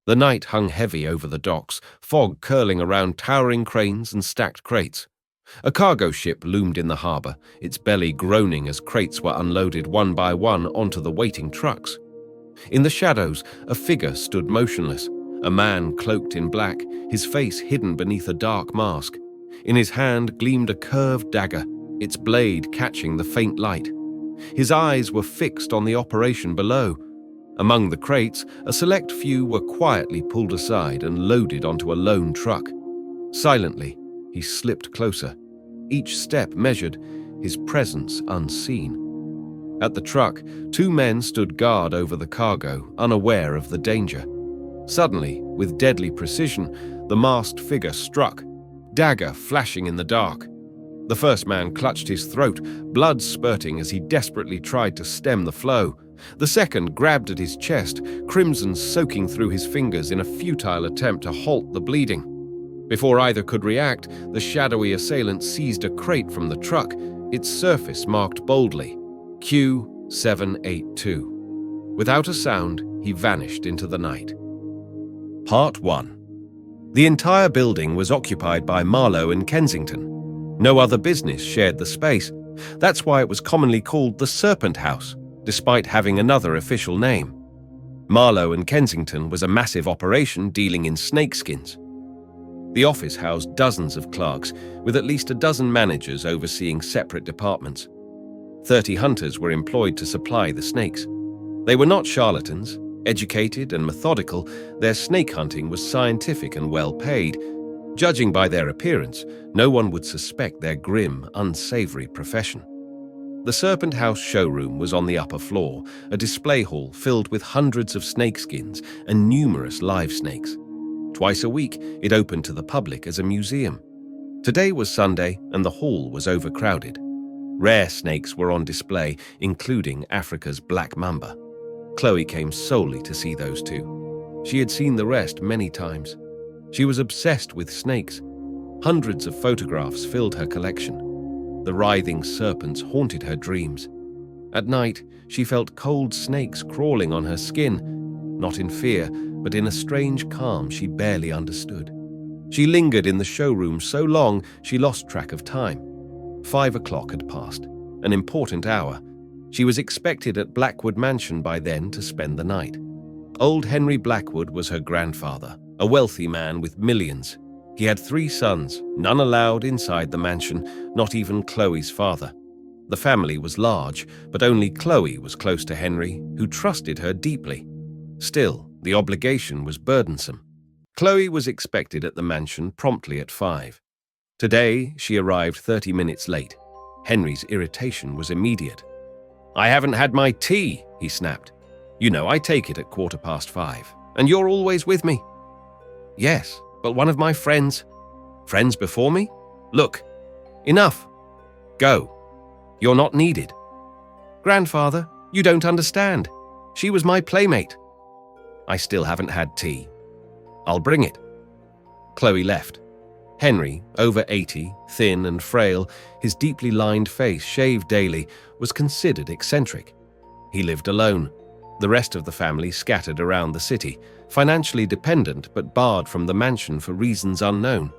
The night hung heavy over the docks, fog curling around towering cranes and stacked crates. A cargo ship loomed in the harbour, its belly groaning as crates were unloaded one by one onto the waiting trucks. In the shadows, a figure stood motionless, a man cloaked in black, his face hidden beneath a dark mask. In his hand gleamed a curved dagger, its blade catching the faint light. His eyes were fixed on the operation below. Among the crates, a select few were quietly pulled aside and loaded onto a lone truck. Silently, he slipped closer, each step measured, his presence unseen. At the truck, two men stood guard over the cargo, unaware of the danger. Suddenly, with deadly precision, the masked figure struck, dagger flashing in the dark. The first man clutched his throat, blood spurting as he desperately tried to stem the flow. The second grabbed at his chest, crimson soaking through his fingers in a futile attempt to halt the bleeding. Before either could react, the shadowy assailant seized a crate from the truck, its surface marked boldly, Q782. Without a sound, he vanished into the night. Part 1. The entire building was occupied by Marlowe and Kensington. No other business shared the space. That's why it was commonly called the Serpent House, despite having another official name. Marlowe and Kensington was a massive operation dealing in snakeskins. The office housed dozens of clerks, with at least a dozen managers overseeing separate departments. 30 hunters were employed to supply the snakes. They were not charlatans. Educated and methodical, their snake hunting was scientific and well paid. Judging by their appearance, no one would suspect their grim, unsavory profession. The Serpent House showroom was on the upper floor, a display hall filled with hundreds of snakeskins and numerous live snakes. Twice a week, it opened to the public as a museum. Today was Sunday, and the hall was overcrowded. Rare snakes were on display, including Africa's black mamba. Chloe came solely to see those two. She had seen the rest many times. She was obsessed with snakes. Hundreds of photographs filled her collection. The writhing serpents haunted her dreams. At night, she felt cold snakes crawling on her skin, not in fear, but in a strange calm she barely understood. She lingered in the showroom so long she lost track of time. 5 o'clock had passed, an important hour. She was expected at Blackwood Mansion by then to spend the night. Old Henry Blackwood was her grandfather, a wealthy man with millions. He had 3 sons, none allowed inside the mansion, not even Chloe's father. The family was large, but only Chloe was close to Henry, who trusted her deeply. Still, the obligation was burdensome. Chloe was expected at the mansion promptly at 5. Today, she arrived 30 minutes late. Henry's irritation was immediate. "I haven't had my tea," he snapped. "You know I take it at 5:15, and you're always with me." "Yes, but one of my friends..." "Friends before me? Look, enough. Go. You're not needed." "Grandfather, you don't understand. She was my playmate." "I still haven't had tea." "I'll bring it." Chloe left. Henry, over 80, thin and frail, his deeply lined face shaved daily, was considered eccentric. He lived alone. The rest of the family scattered around the city, financially dependent but barred from the mansion for reasons unknown.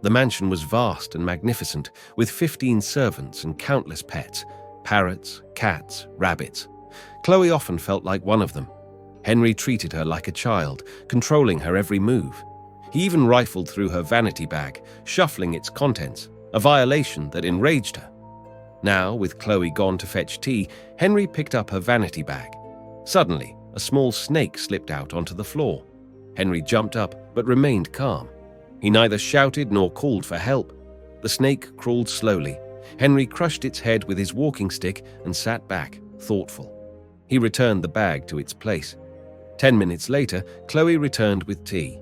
The mansion was vast and magnificent, with 15 servants and countless pets, parrots, cats, rabbits. Chloe often felt like one of them. Henry treated her like a child, controlling her every move. He even rifled through her vanity bag, shuffling its contents, a violation that enraged her. Now, with Chloe gone to fetch tea, Henry picked up her vanity bag. Suddenly, a small snake slipped out onto the floor. Henry jumped up, but remained calm. He neither shouted nor called for help. The snake crawled slowly. Henry crushed its head with his walking stick and sat back, thoughtful. He returned the bag to its place. 10 minutes later, Chloe returned with tea.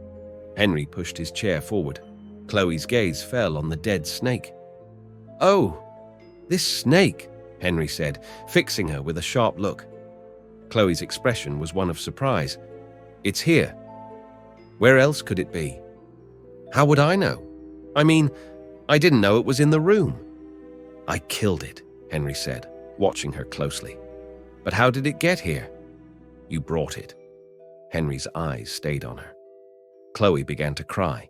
Henry pushed his chair forward. Chloe's gaze fell on the dead snake. "Oh, this snake," Henry said, fixing her with a sharp look. Chloe's expression was one of surprise. "It's here." "Where else could it be?" "How would I know? I mean, I didn't know it was in the room." "I killed it," Henry said, watching her closely. "But how did it get here?" "You brought it." Henry's eyes stayed on her. Chloe began to cry.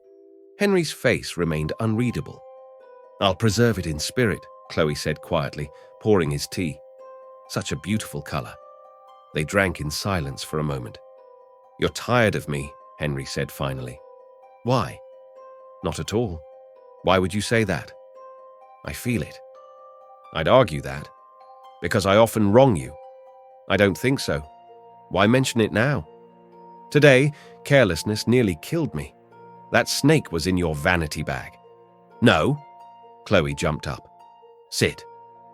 Henry's face remained unreadable. "I'll preserve it in spirit," Chloe said quietly, pouring his tea. Such a beautiful color. They drank in silence for a moment. "You're tired of me," Henry said finally. "Why?" "Not at all. Why would you say that?" "I feel it." "I'd argue that. Because I often wrong you." "I don't think so. Why mention it now?" "Today, carelessness nearly killed me. That snake was in your vanity bag." "No." Chloe jumped up. "Sit.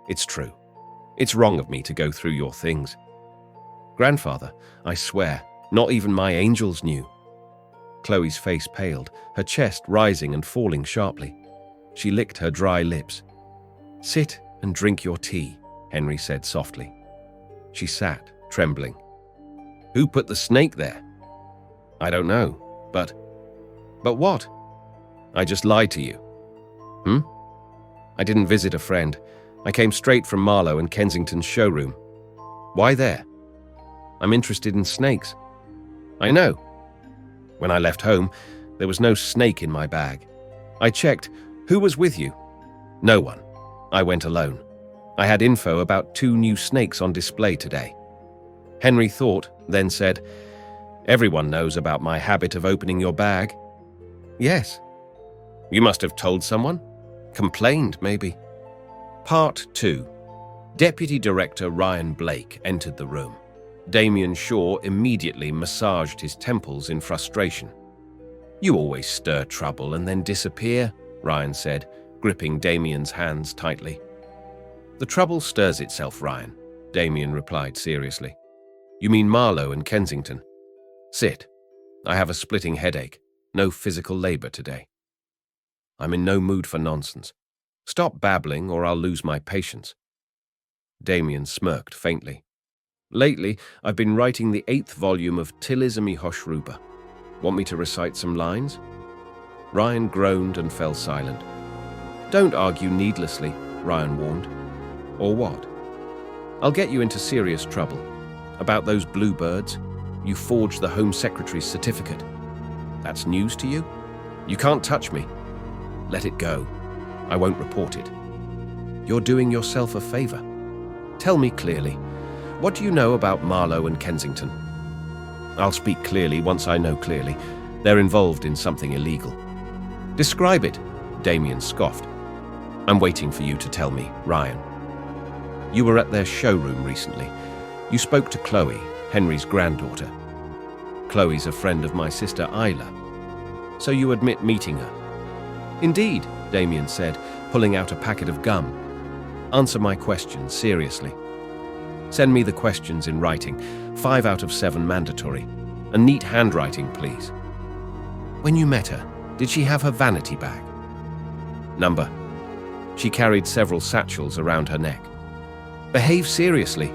It's true. It's wrong of me to go through your things." "Grandfather, I swear, not even my angels knew." Chloe's face paled, her chest rising and falling sharply. She licked her dry lips. "Sit and drink your tea," Henry said softly. She sat, trembling. "Who put the snake there?" "I don't know, but..." "But what?" "I just lied to you." "I didn't visit a friend. I came straight from Marlowe and Kensington's showroom." "Why there?" "I'm interested in snakes." "I know." "When I left home, there was no snake in my bag. I checked. Who was with you?" "No one. I went alone. I had info about 2 new snakes on display today." Henry thought, then said, "Everyone knows about my habit of opening your bag." "Yes." "You must have told someone? Complained, maybe." Part 2. Deputy Director Ryan Blake entered the room. Damien Shaw immediately massaged his temples in frustration. "You always stir trouble and then disappear," Ryan said, gripping Damien's hands tightly. "The trouble stirs itself, Ryan," Damien replied seriously. "You mean Marlowe and Kensington?" "Sit. I have a splitting headache. No physical labor today." "I'm in no mood for nonsense. Stop babbling or I'll lose my patience." Damien smirked faintly. "Lately, I've been writing the 8th volume of Tilizami Hoshruba. Want me to recite some lines?" Ryan groaned and fell silent. "Don't argue needlessly," Ryan warned. "Or what?" "I'll get you into serious trouble. About those bluebirds. You forged the Home Secretary's certificate. That's news to you? You can't touch me. Let it go. I won't report it." "You're doing yourself a favor. Tell me clearly. What do you know about Marlowe and Kensington?" "I'll speak clearly once I know clearly. They're involved in something illegal." "Describe it," Damien scoffed. "I'm waiting for you to tell me, Ryan." "You were at their showroom recently. You spoke to Chloe, Henry's granddaughter." "Chloe's a friend of my sister Isla." "So you admit meeting her?" "Indeed," Damien said, pulling out a packet of gum. "Answer my questions seriously." "Send me the questions in writing, 5 out of 7 mandatory. A neat handwriting, please." "When you met her, did she have her vanity bag?" "Number." "She carried several satchels around her neck." "Behave seriously."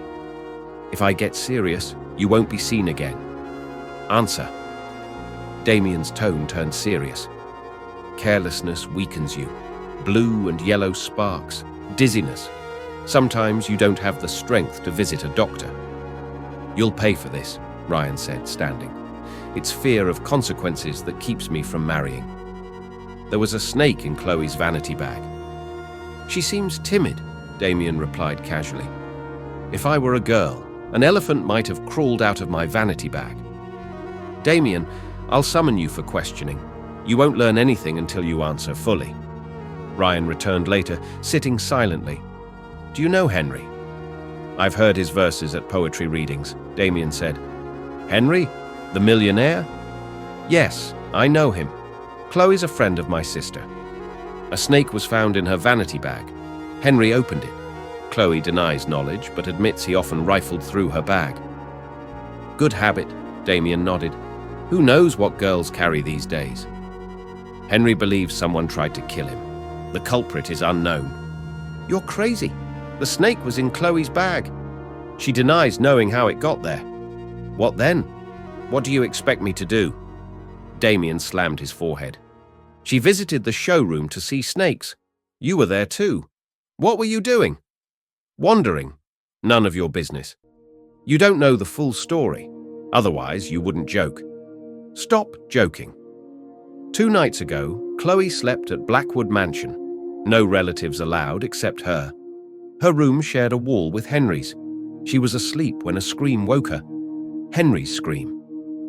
"If I get serious, you won't be seen again." "Answer." Damien's tone turned serious. "Carelessness weakens you. Blue and yellow sparks. Dizziness. Sometimes you don't have the strength to visit a doctor." "You'll pay for this," Ryan said, standing. "It's fear of consequences that keeps me from marrying." "There was a snake in Chloe's vanity bag." "She seems timid," Damien replied casually. "If I were a girl, an elephant might have crawled out of my vanity bag." "Damien, I'll summon you for questioning. You won't learn anything until you answer fully." Ryan returned later, sitting silently. "Do you know Henry?" "I've heard his verses at poetry readings," Damien said. "Henry? The millionaire?" "Yes, I know him. Chloe's a friend of my sister. A snake was found in her vanity bag. Henry opened it. Chloe denies knowledge, but admits he often rifled through her bag." "Good habit," Damien nodded. "Who knows what girls carry these days?" "Henry believes someone tried to kill him. The culprit is unknown." "You're crazy. The snake was in Chloe's bag." "She denies knowing how it got there." "What then? What do you expect me to do?" Damien slammed his forehead. "She visited the showroom to see snakes. You were there too. What were you doing?" "Wandering. None of your business. You don't know the full story. Otherwise, you wouldn't joke." "Stop joking. 2 nights ago, Chloe slept at Blackwood Mansion. No relatives allowed except her. Her room shared a wall with Henry's. She was asleep when a scream woke her. Henry's scream.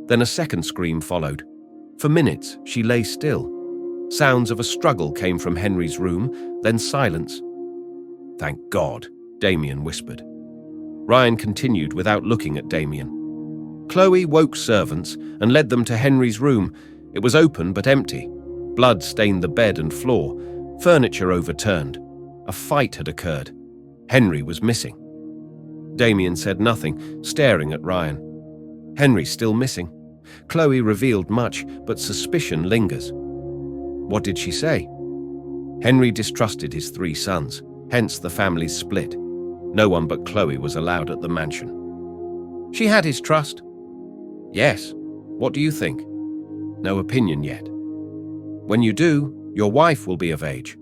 Then a second scream followed. For minutes, she lay still. Sounds of a struggle came from Henry's room, then silence. "Thank God," Damien whispered. Ryan continued without looking at Damien. Chloe woke servants and led them to Henry's room. It was open but empty. Blood stained the bed and floor. Furniture overturned. A fight had occurred. Henry was missing. Damien said nothing, staring at Ryan. Henry's still missing. Chloe revealed much, but suspicion lingers. What did she say? Henry distrusted his 3 sons, hence the family's split. No one but Chloe was allowed at the mansion. She had his trust. Yes. What do you think? No opinion yet. When you do, your wife will be of age.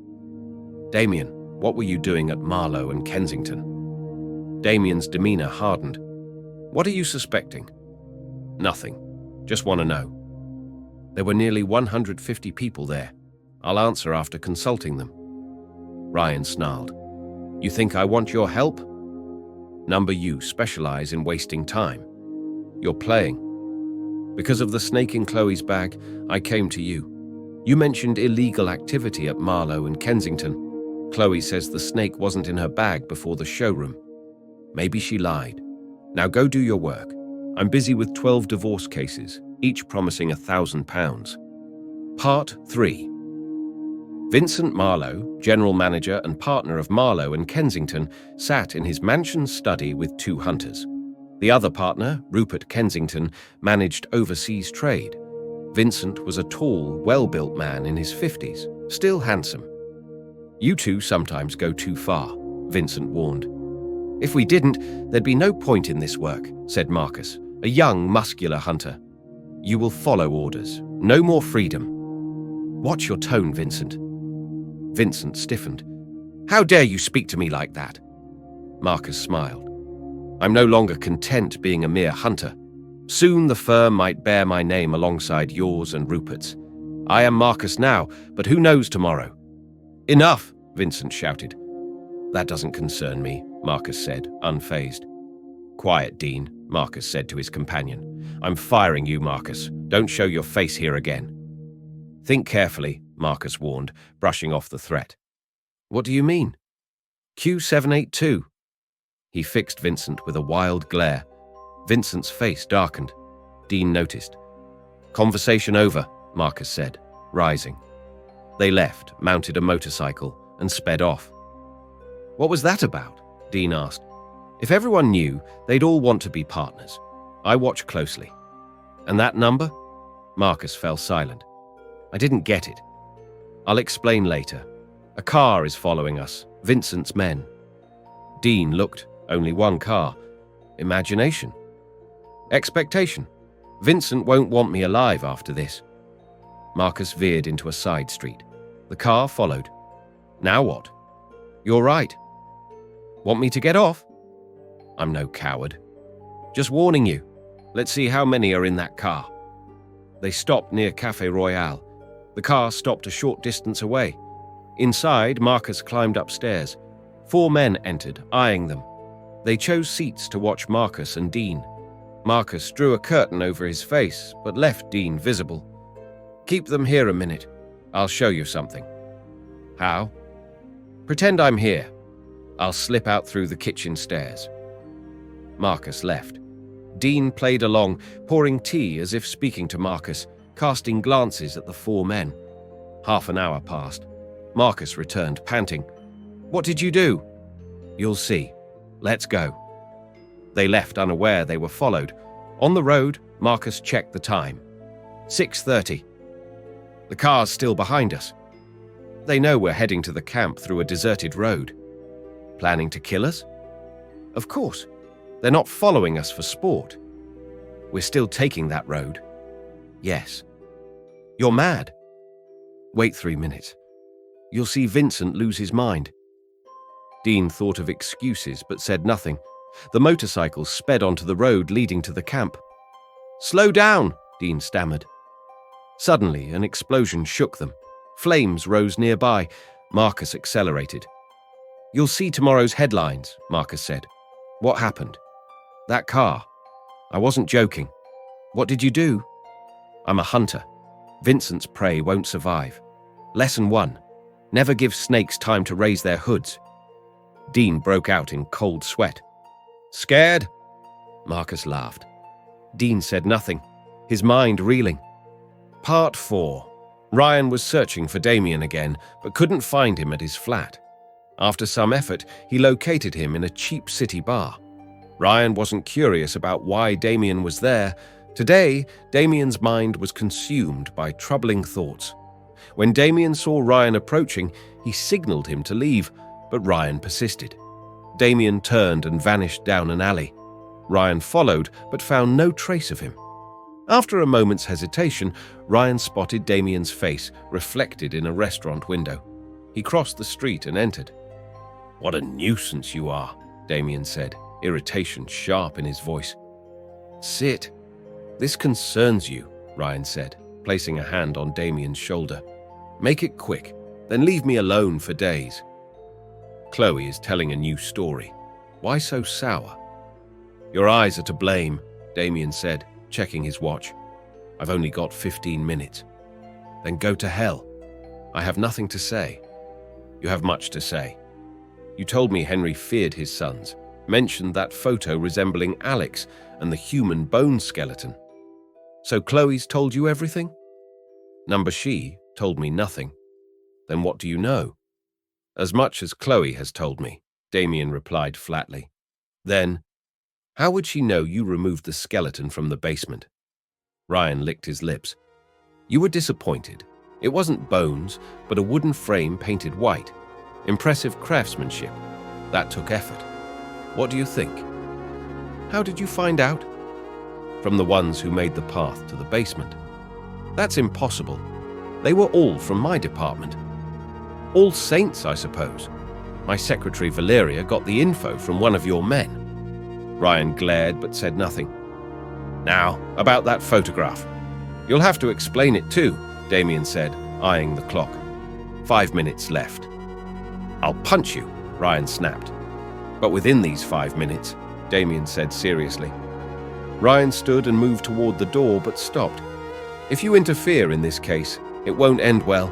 Damien, what were you doing at Marlow and Kensington? Damien's demeanor hardened. What are you suspecting? Nothing. Just want to know. There were nearly 150 people there. I'll answer after consulting them. Ryan snarled. You think I want your help? Number you specialize in wasting time. You're playing. Because of the snake in Chloe's bag, I came to you. You mentioned illegal activity at Marlow and Kensington. Chloe says the snake wasn't in her bag before the showroom. Maybe she lied. Now go do your work. I'm busy with 12 divorce cases, each promising £1,000. Part 3. Vincent Marlow, general manager and partner of Marlow and Kensington, sat in his mansion study with 2 hunters. The other partner, Rupert Kensington, managed overseas trade. Vincent was a tall, well-built man in his 50s, still handsome. You two sometimes go too far, Vincent warned. If we didn't, there'd be no point in this work, said Marcus, a young, muscular hunter. You will follow orders. No more freedom. Watch your tone, Vincent. Vincent stiffened. How dare you speak to me like that? Marcus smiled. I'm no longer content being a mere hunter. Soon the firm might bear my name alongside yours and Rupert's. I am Marcus now, but who knows tomorrow? Enough, Vincent shouted. That doesn't concern me, Marcus said, unfazed. Quiet, Dean, Marcus said to his companion. I'm firing you, Marcus. Don't show your face here again. Think carefully, Marcus warned, brushing off the threat. What do you mean? Q782. He fixed Vincent with a wild glare. Vincent's face darkened. Dean noticed. Conversation over, Marcus said, rising. They left, mounted a motorcycle, and sped off. What was that about? Dean asked. If everyone knew, they'd all want to be partners. I watch closely. And that number? Marcus fell silent. I didn't get it. I'll explain later. A car is following us, Vincent's men. Dean looked. Only one car. Imagination. Expectation. Vincent won't want me alive after this. Marcus veered into a side street. The car followed. Now what? You're right. Want me to get off? I'm no coward. Just warning you. Let's see how many are in that car. They stopped near Café Royale. The car stopped a short distance away. Inside, Marcus climbed upstairs. 4 men entered, eyeing them. They chose seats to watch Marcus and Dean. Marcus drew a curtain over his face, but left Dean visible. Keep them here a minute. I'll show you something. How? Pretend I'm here. I'll slip out through the kitchen stairs. Marcus left. Dean played along, pouring tea as if speaking to Marcus, casting glances at the 4 men. Half an hour passed. Marcus returned, panting. What did you do? You'll see. Let's go. They left unaware they were followed. On the road, Marcus checked the time. 6:30. The car's still behind us. They know we're heading to the camp through a deserted road. Planning to kill us? Of course. They're not following us for sport. We're still taking that road. Yes. You're mad. Wait 3 minutes. You'll see Vincent lose his mind. Dean thought of excuses but said nothing. The motorcycle sped onto the road leading to the camp. Slow down, Dean stammered. Suddenly, an explosion shook them. Flames rose nearby. Marcus accelerated. "You'll see tomorrow's headlines," Marcus said. "What happened?" "That car. I wasn't joking." "What did you do?" "I'm a hunter. Vincent's prey won't survive. Lesson 1. Never give snakes time to raise their hoods." Dean broke out in cold sweat. "Scared?" Marcus laughed. Dean said nothing, his mind reeling. Part 4. Ryan was searching for Damien again, but couldn't find him at his flat. After some effort, he located him in a cheap city bar. Ryan wasn't curious about why Damien was there. Today, Damien's mind was consumed by troubling thoughts. When Damien saw Ryan approaching, he signaled him to leave, but Ryan persisted. Damien turned and vanished down an alley. Ryan followed, but found no trace of him. After a moment's hesitation, Ryan spotted Damien's face reflected in a restaurant window. He crossed the street and entered. "What a nuisance you are," Damien said, irritation sharp in his voice. "Sit. This concerns you," Ryan said, placing a hand on Damien's shoulder. "Make it quick, then leave me alone for days." "Chloe is telling a new story. Why so sour?" "Your eyes are to blame," Damien said, checking his watch. "I've only got 15 minutes. "Then go to hell. I have nothing to say." "You have much to say. You told me Henry feared his sons, mentioned that photo resembling Alex and the human bone skeleton. So Chloe's told you everything?" "Number she told me nothing." "Then what do you know?" "As much as Chloe has told me," Damien replied flatly. "Then, how would she know you removed the skeleton from the basement?" Ryan licked his lips. "You were disappointed. It wasn't bones, but a wooden frame painted white. Impressive craftsmanship. That took effort. What do you think?" "How did you find out?" "From the ones who made the path to the basement." "That's impossible. They were all from my department." "All Saints, I suppose. My secretary Valeria got the info from one of your men." Ryan glared but said nothing. "Now, about that photograph. You'll have to explain it too," Damien said, eyeing the clock. 5 minutes left. "I'll punch you," Ryan snapped. "But within these 5 minutes," Damien said seriously. Ryan stood and moved toward the door but stopped. "If you interfere in this case, it won't end well."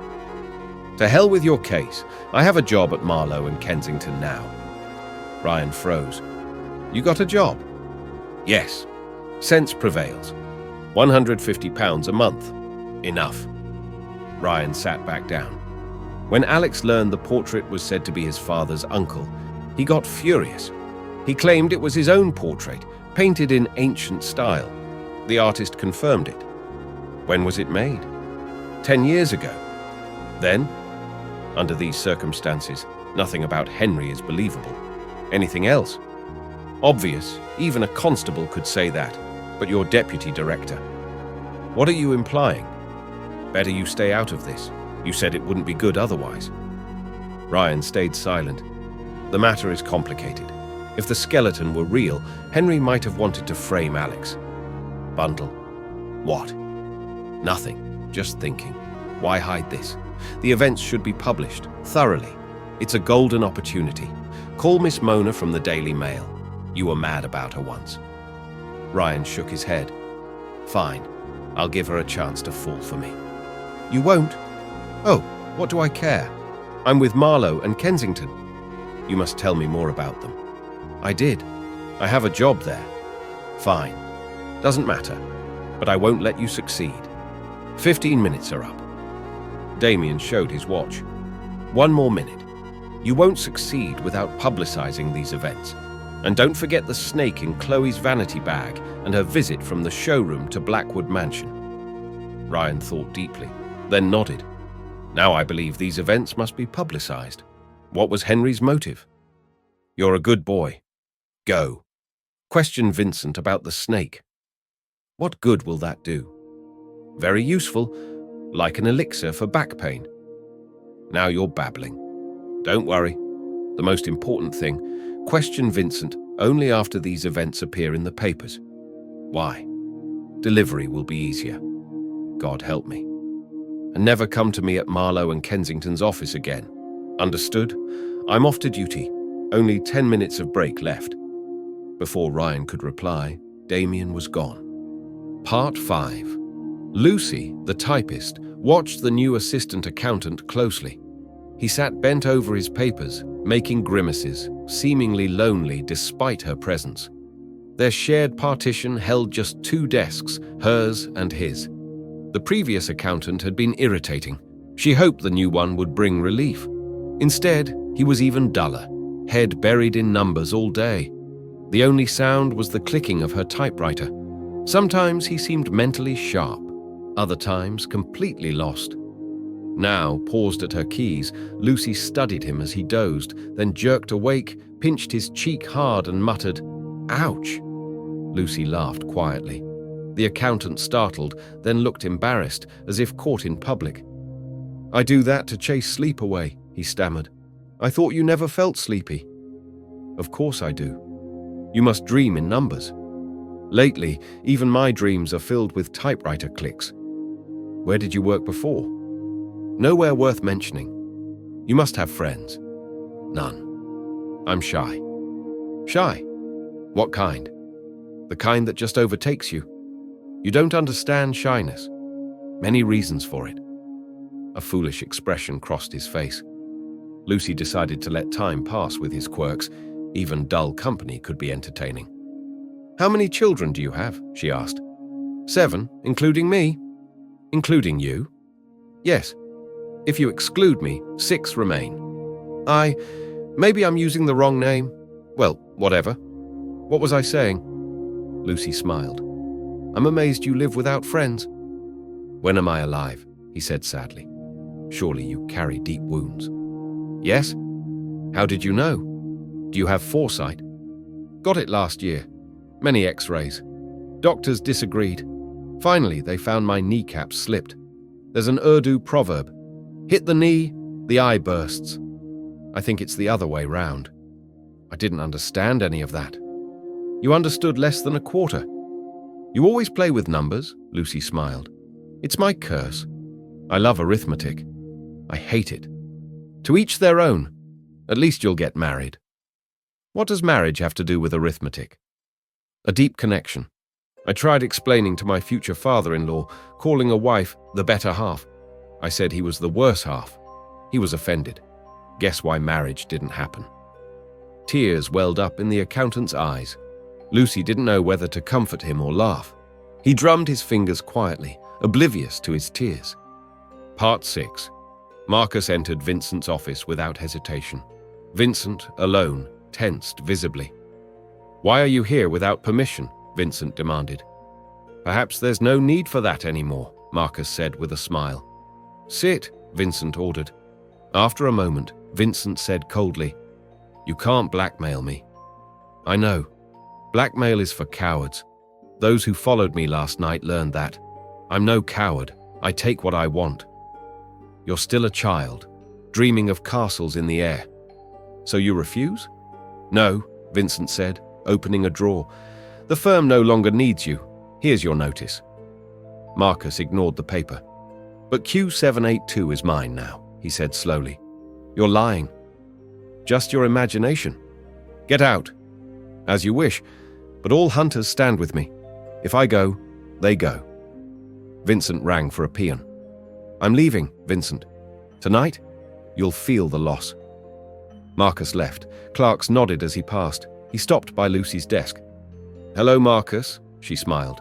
"To hell with your case. I have a job at Marlowe and Kensington now." Ryan froze. "You got a job?" "Yes. Sense prevails. £150 a month. Enough." Ryan sat back down. When Alex learned the portrait was said to be his father's uncle, he got furious. He claimed it was his own portrait, painted in ancient style. The artist confirmed it. When was it made? 10 years ago. Then, under these circumstances, nothing about Henry is believable. Anything else? Obvious, even a constable could say that, but your deputy director. What are you implying? Better you stay out of this. You said it wouldn't be good otherwise. Ryan stayed silent. The matter is complicated. If the skeleton were real, Henry might have wanted to frame Alex. Bundle. What? Nothing. Just thinking. Why hide this? The events should be published, thoroughly. It's a golden opportunity. Call Miss Mona from the Daily Mail. You were mad about her once. Ryan shook his head. Fine. I'll give her a chance to fall for me. You won't? Oh, what do I care? I'm with Marlowe and Kensington. You must tell me more about them. I did. I have a job there. Fine. Doesn't matter. But I won't let you succeed. 15 minutes are up. Damien showed his watch. 1 more minute. You won't succeed without publicizing these events. And don't forget the snake in Chloe's vanity bag and her visit from the showroom to Blackwood Mansion. Ryan thought deeply, then nodded. Now I believe these events must be publicized. What was Henry's motive? You're a good boy. Go. Question Vincent about the snake. What good will that do? Very useful, like an elixir for back pain. Now you're babbling. Don't worry. The most important thing, question Vincent only after these events appear in the papers. Why? Delivery will be easier. God help me. and never come to me at Marlowe and Kensington's office again. Understood? I'm off to duty. Only 10 minutes of break left." Before Ryan could reply, Damien was gone. Part 5. Lucy, the typist, watched the new assistant accountant closely. He sat bent over his papers, making grimaces, seemingly lonely despite her presence. Their shared partition held just 2 desks, hers and his. The previous accountant had been irritating. She hoped the new one would bring relief. Instead, he was even duller, head buried in numbers all day. The only sound was the clicking of her typewriter. Sometimes he seemed mentally sharp, other times completely lost. Now, paused at her keys, Lucy studied him as he dozed, then jerked awake, pinched his cheek hard and muttered, "Ouch!" Lucy laughed quietly. The accountant startled, then looked embarrassed, as if caught in public. "I do that to chase sleep away," he stammered. "I thought you never felt sleepy." "Of course I do. You must dream in numbers. Lately, even my dreams are filled with typewriter clicks." "Where did you work before?" "Nowhere worth mentioning. You must have friends." "None. I'm shy." "Shy? What kind?" "The kind that just overtakes you. You don't understand shyness. Many reasons for it." A foolish expression crossed his face. Lucy decided to let time pass with his quirks. Even dull company could be entertaining. "How many children do you have?" she asked. "7, including me." "Including you?" "Yes. If you exclude me, 6 remain." Maybe I'm using the wrong name. Well, whatever. What was I saying?" Lucy smiled. "I'm amazed you live without friends." "When am I alive?" he said sadly. "Surely you carry deep wounds." "Yes? How did you know? Do you have foresight?" "Got it last year. Many x-rays. Doctors disagreed. Finally, they found my kneecap slipped. There's an Urdu proverb. Hit the knee, the eye bursts. I think it's the other way round. I didn't understand any of that." "You understood less than a quarter." "You always play with numbers," Lucy smiled. "It's my curse. I love arithmetic. I hate it. To each their own. At least you'll get married." "What does marriage have to do with arithmetic?" "A deep connection. I tried explaining to my future father-in-law, calling a wife the better half. I said he was the worse half. He was offended. Guess why marriage didn't happen?" Tears welled up in the accountant's eyes. Lucy didn't know whether to comfort him or laugh. He drummed his fingers quietly, oblivious to his tears. Part 6. Marcus entered Vincent's office without hesitation. Vincent, alone, tensed visibly. "Why are you here without permission?" Vincent demanded. "Perhaps there's no need for that anymore," Marcus said with a smile. "Sit," Vincent ordered. After a moment, Vincent said coldly, "You can't blackmail me." "I know. Blackmail is for cowards. Those who followed me last night learned that. I'm no coward. I take what I want." "You're still a child, dreaming of castles in the air. So you refuse?" "No," Vincent said, opening a drawer. "The firm no longer needs you. Here's your notice." Marcus ignored the paper. "But Q782 is mine now," he said slowly. "You're lying. Just your imagination. Get out. As you wish, but all hunters stand with me. If I go, they go." Vincent rang for a peon. "I'm leaving, Vincent. Tonight, you'll feel the loss." Marcus left. Clarks nodded as he passed. He stopped by Lucy's desk. "Hello, Marcus," she smiled.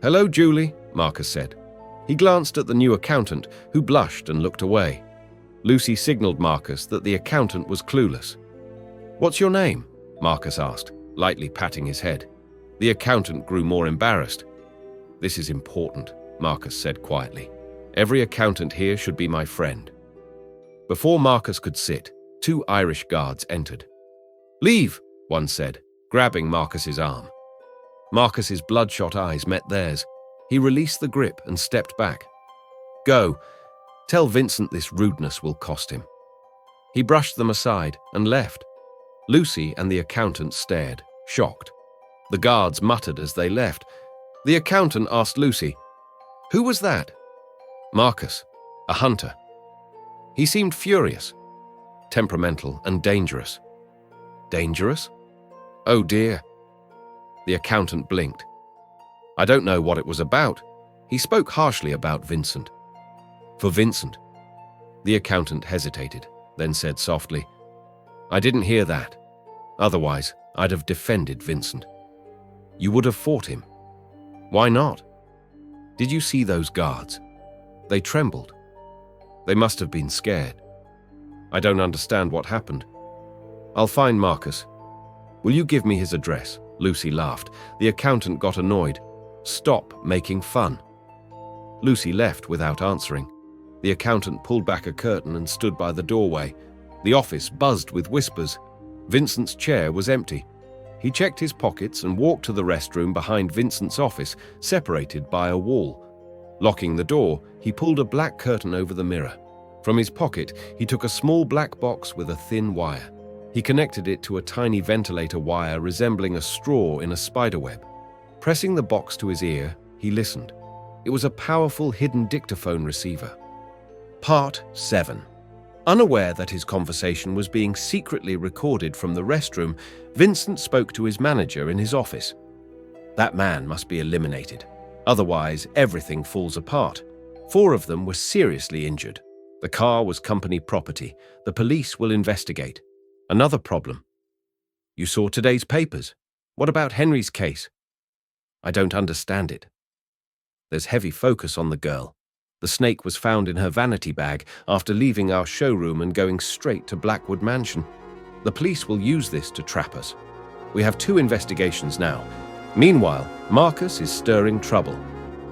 "Hello, Julie," Marcus said. He glanced at the new accountant, who blushed and looked away. Lucy signaled Marcus that the accountant was clueless. "What's your name?" Marcus asked, lightly patting his head. The accountant grew more embarrassed. "This is important," Marcus said quietly. "Every accountant here should be my friend." Before Marcus could sit, 2 Irish guards entered. "Leave," one said, grabbing Marcus's arm. Marcus's bloodshot eyes met theirs. He released the grip and stepped back. "Go. Tell Vincent this rudeness will cost him." He brushed them aside and left. Lucy and the accountant stared, shocked. The guards muttered as they left. The accountant asked Lucy, "Who was that?" "Marcus. A hunter. He seemed furious, temperamental and dangerous. Dangerous? Oh dear. The accountant blinked. I don't know what it was about. He spoke harshly about Vincent. For Vincent? The accountant hesitated, then said softly, I didn't hear that. Otherwise, I'd have defended Vincent. You would have fought him. Why not? Did you see those guards? They trembled. They must have been scared. I don't understand what happened. I'll find Marcus. Will you give me his address? Lucy laughed. The accountant got annoyed. Stop making fun. Lucy left without answering. The accountant pulled back a curtain and stood by the doorway. The office buzzed with whispers. Vincent's chair was empty. He checked his pockets and walked to the restroom behind Vincent's office, separated by a wall. Locking the door, he pulled a black curtain over the mirror. From his pocket, he took a small black box with a thin wire. He connected it to a tiny ventilator wire resembling a straw in a spiderweb. Pressing the box to his ear, he listened. It was a powerful hidden dictaphone receiver. Part 7. Unaware that his conversation was being secretly recorded from the restroom, Vincent spoke to his manager in his office. That man must be eliminated. Otherwise, everything falls apart. 4 of them were seriously injured. The car was company property. The police will investigate. Another problem. You saw today's papers. What about Henry's case? I don't understand it. There's heavy focus on the girl. The snake was found in her vanity bag after leaving our showroom and going straight to Blackwood Mansion. The police will use this to trap us. We have 2 investigations now. Meanwhile, Marcus is stirring trouble.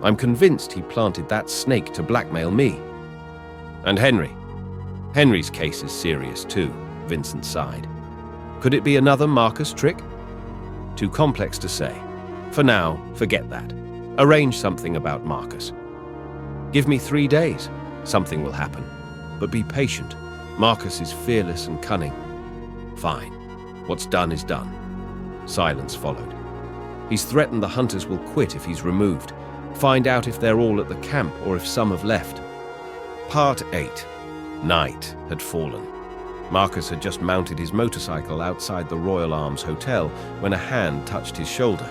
I'm convinced he planted that snake to blackmail me. And Henry. Henry's case is serious too, Vincent sighed. Could it be another Marcus trick? Too complex to say. For now, forget that. Arrange something about Marcus. Give me 3 days. Something will happen. But be patient. Marcus is fearless and cunning. Fine. What's done is done. Silence followed. He's threatened the hunters will quit if he's removed. Find out if they're all at the camp or if some have left. Part 8. Night had fallen. Marcus had just mounted his motorcycle outside the Royal Arms Hotel when a hand touched his shoulder.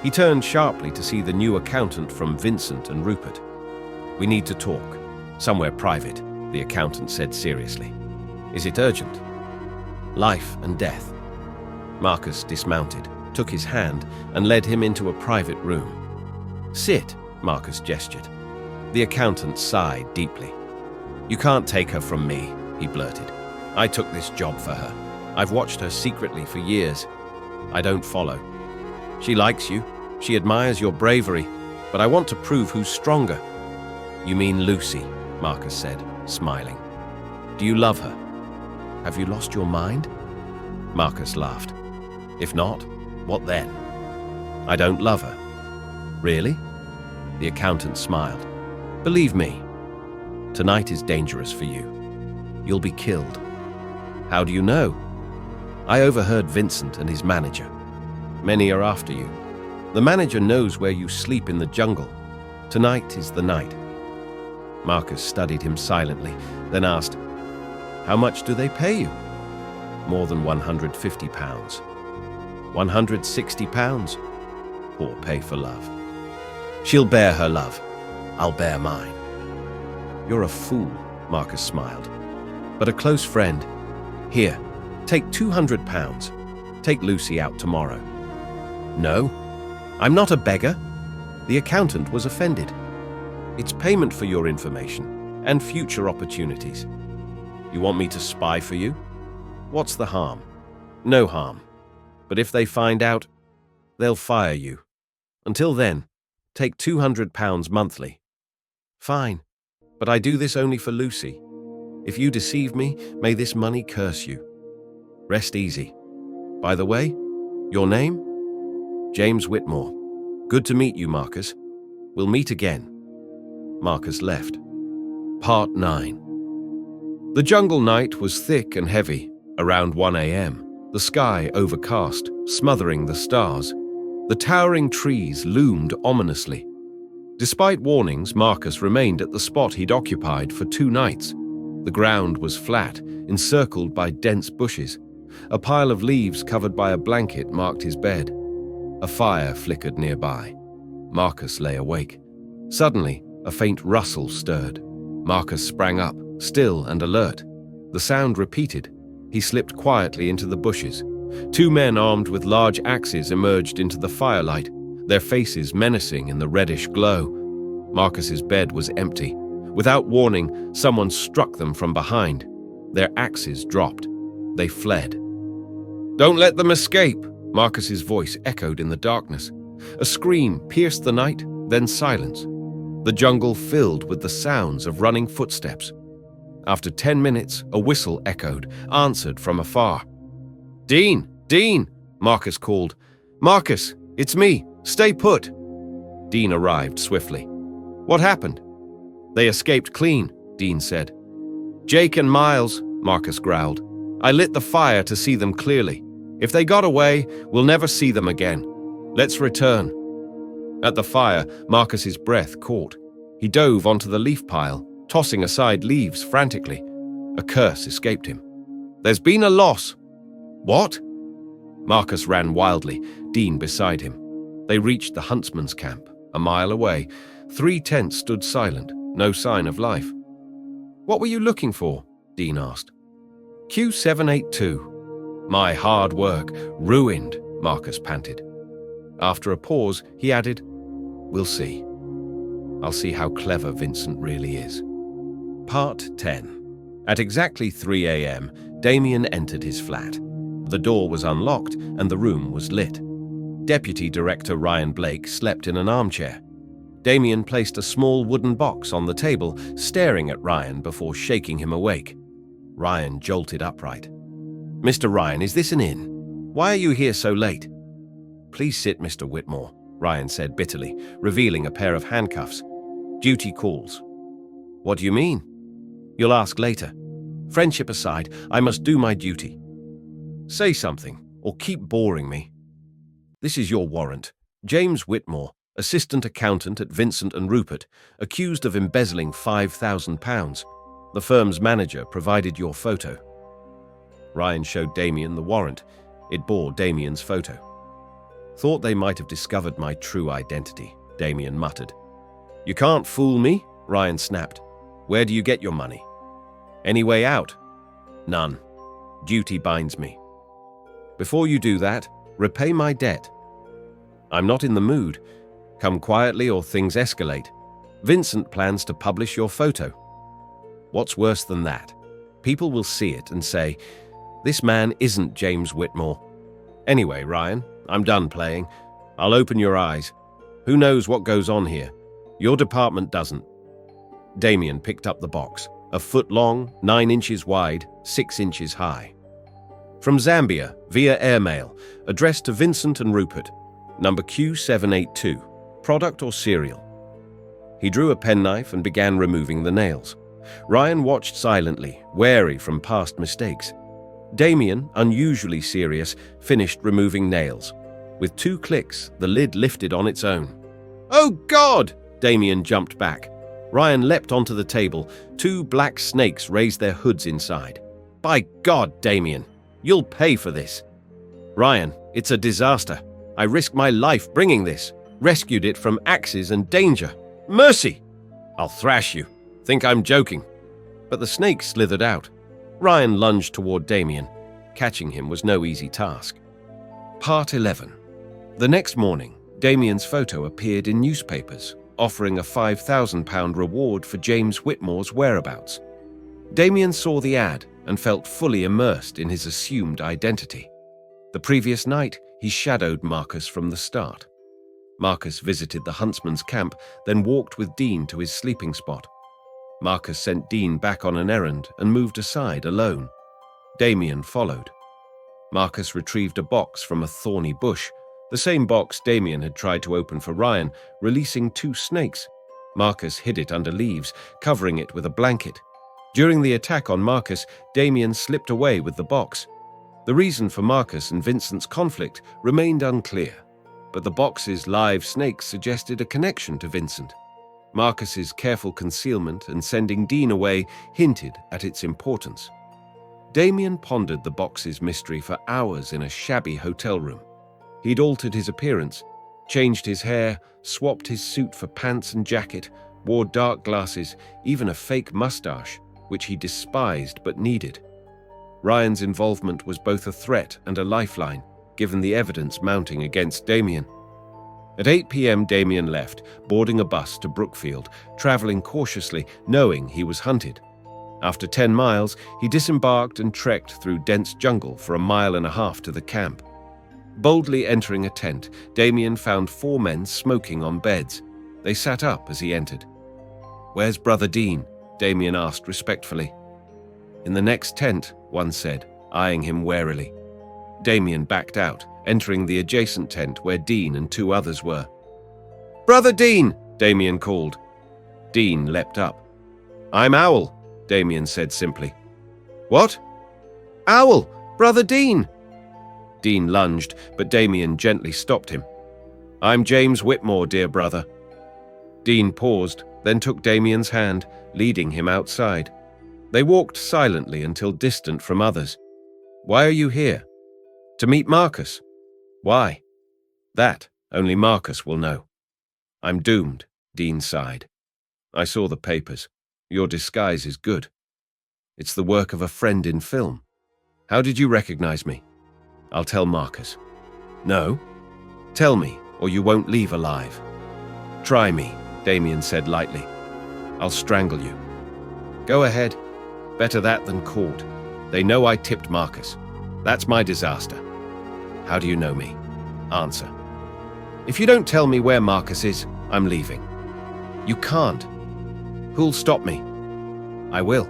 He turned sharply to see the new accountant from Vincent and Rupert. We need to talk. Somewhere private, the accountant said seriously. Is it urgent? Life and death. Marcus dismounted, took his hand, and led him into a private room. Sit, Marcus gestured. The accountant sighed deeply. You can't take her from me, he blurted. I took this job for her. I've watched her secretly for years. I don't follow. She likes you. She admires your bravery. But I want to prove who's stronger. You mean Lucy, Marcus said, smiling. Do you love her? Have you lost your mind? Marcus laughed. If not, what then? I don't love her. Really? The accountant smiled. Believe me, tonight is dangerous for you. You'll be killed. How do you know? I overheard Vincent and his manager. Many are after you. The manager knows where you sleep in the jungle. Tonight is the night. Marcus studied him silently, then asked, How much do they pay you? More than £150. £160? Poor pay for love. She'll bear her love. I'll bear mine. You're a fool, Marcus smiled. But a close friend. Here, take £200. Take Lucy out tomorrow. No, I'm not a beggar. The accountant was offended. It's payment for your information and future opportunities. You want me to spy for you? What's the harm? No harm. But if they find out, they'll fire you. Until then, take £200 monthly. Fine, but I do this only for Lucy. If you deceive me, may this money curse you. Rest easy. By the way, your name? James Whitmore. Good to meet you, Marcus. We'll meet again. Marcus left. Part 9. The jungle night was thick and heavy. Around 1 a.m., the sky overcast, smothering the stars. The towering trees loomed ominously. Despite warnings, Marcus remained at the spot he'd occupied for 2 nights. The ground was flat, encircled by dense bushes. A pile of leaves covered by a blanket marked his bed. A fire flickered nearby. Marcus lay awake. Suddenly, a faint rustle stirred. Marcus sprang up, still and alert. The sound repeated. He slipped quietly into the bushes. 2 men armed with large axes emerged into the firelight, their faces menacing in the reddish glow. Marcus's bed was empty. Without warning, someone struck them from behind. Their axes dropped. They fled. "Don't let them escape!" Marcus's voice echoed in the darkness. A scream pierced the night, then silence. The jungle filled with the sounds of running footsteps. After 10 minutes, a whistle echoed, answered from afar. "Dean! Dean!" Marcus called. "Marcus, it's me. Stay put." Dean arrived swiftly. "What happened?" "They escaped clean," Dean said. "Jake and Miles," Marcus growled. "I lit the fire to see them clearly. If they got away, we'll never see them again. Let's return." At the fire, Marcus's breath caught. He dove onto the leaf pile, tossing aside leaves frantically. A curse escaped him. "There's been a loss." "What?" Marcus ran wildly, Dean beside him. They reached the huntsman's camp. A mile away, 3 tents stood silent, no sign of life. "What were you looking for?" Dean asked. "Q782. "My hard work, ruined," Marcus panted. After a pause, he added, "We'll see. I'll see how clever Vincent really is." Part 10. At exactly 3 a.m., Damien entered his flat. The door was unlocked and the room was lit. Deputy Director Ryan Blake slept in an armchair. Damien placed a small wooden box on the table, staring at Ryan before shaking him awake. Ryan jolted upright. "Mr. Ryan, is this an inn? Why are you here so late?" "Please sit, Mr. Whitmore," Ryan said bitterly, revealing a pair of handcuffs. "Duty calls." "What do you mean?" "You'll ask later. Friendship aside, I must do my duty." "Say something, or keep boring me." "This is your warrant. James Whitmore, assistant accountant at Vincent and Rupert, accused of embezzling £5,000. The firm's manager provided your photo." Ryan showed Damien the warrant. It bore Damien's photo. "Thought they might have discovered my true identity," Damien muttered. "You can't fool me," Ryan snapped. "Where do you get your money?" "Any way out?" "None. Duty binds me." "Before you do that, repay my debt." "I'm not in the mood. Come quietly or things escalate. Vincent plans to publish your photo." "What's worse than that? People will see it and say, 'This man isn't James Whitmore.' Anyway, Ryan, I'm done playing. I'll open your eyes. Who knows what goes on here? Your department doesn't." Damien picked up the box, a foot long, 9 inches wide, 6 inches high. "From Zambia, via airmail, addressed to Vincent and Rupert, number Q782, product or cereal." He drew a penknife and began removing the nails. Ryan watched silently, wary from past mistakes. Damien, unusually serious, finished removing nails. With 2 clicks, the lid lifted on its own. "Oh God!" Damien jumped back. Ryan leapt onto the table. 2 black snakes raised their hoods inside. "By God, Damien! You'll pay for this." "Ryan, it's a disaster. I risked my life bringing this. Rescued it from axes and danger. Mercy! I'll thrash you. Think I'm joking." But the snake slithered out. Ryan lunged toward Damien. Catching him was no easy task. Part 11. The next morning, Damien's photo appeared in newspapers, offering a £5,000 reward for James Whitmore's whereabouts. Damien saw the ad and felt fully immersed in his assumed identity. The previous night, he shadowed Marcus from the start. Marcus visited the huntsman's camp, then walked with Dean to his sleeping spot. Marcus sent Dean back on an errand and moved aside alone. Damien followed. Marcus retrieved a box from a thorny bush, the same box Damien had tried to open for Ryan, releasing 2 snakes. Marcus hid it under leaves, covering it with a blanket. During the attack on Marcus, Damien slipped away with the box. The reason for Marcus and Vincent's conflict remained unclear, but the box's live snakes suggested a connection to Vincent. Marcus's careful concealment and sending Dean away hinted at its importance. Damien pondered the box's mystery for hours in a shabby hotel room. He'd altered his appearance, changed his hair, swapped his suit for pants and jacket, wore dark glasses, even a fake mustache, which he despised but needed. Ryan's involvement was both a threat and a lifeline, given the evidence mounting against Damien. At 8 p.m. Damien left, boarding a bus to Brookfield, traveling cautiously, knowing he was hunted. After 10 miles, he disembarked and trekked through dense jungle for 1.5 miles to the camp. Boldly entering a tent, Damien found 4 men smoking on beds. They sat up as he entered. "Where's Brother Dean?" Damien asked respectfully. "In the next tent," one said, eyeing him warily. Damien backed out, entering the adjacent tent where Dean and 2 others were. "Brother Dean!" Damien called. Dean leapt up. "I'm Owl," Damien said simply. "What?" "Owl! Brother Dean!" Dean lunged, but Damien gently stopped him. "I'm James Whitmore, dear brother." Dean paused, then took Damien's hand, leading him outside. They walked silently until distant from others. "Why are you here?" "To meet Marcus." "Why?" "That only Marcus will know." "I'm doomed," Dean sighed. "I saw the papers. Your disguise is good. It's the work of a friend in film. How did you recognize me?" "I'll tell Marcus." "No? Tell me, or you won't leave alive." "Try me," Damien said lightly. "I'll strangle you." "Go ahead. Better that than caught. They know I tipped Marcus. That's my disaster." "How do you know me?" "Answer." "If you don't tell me where Marcus is, I'm leaving." "You can't." "Who'll stop me?" "I will."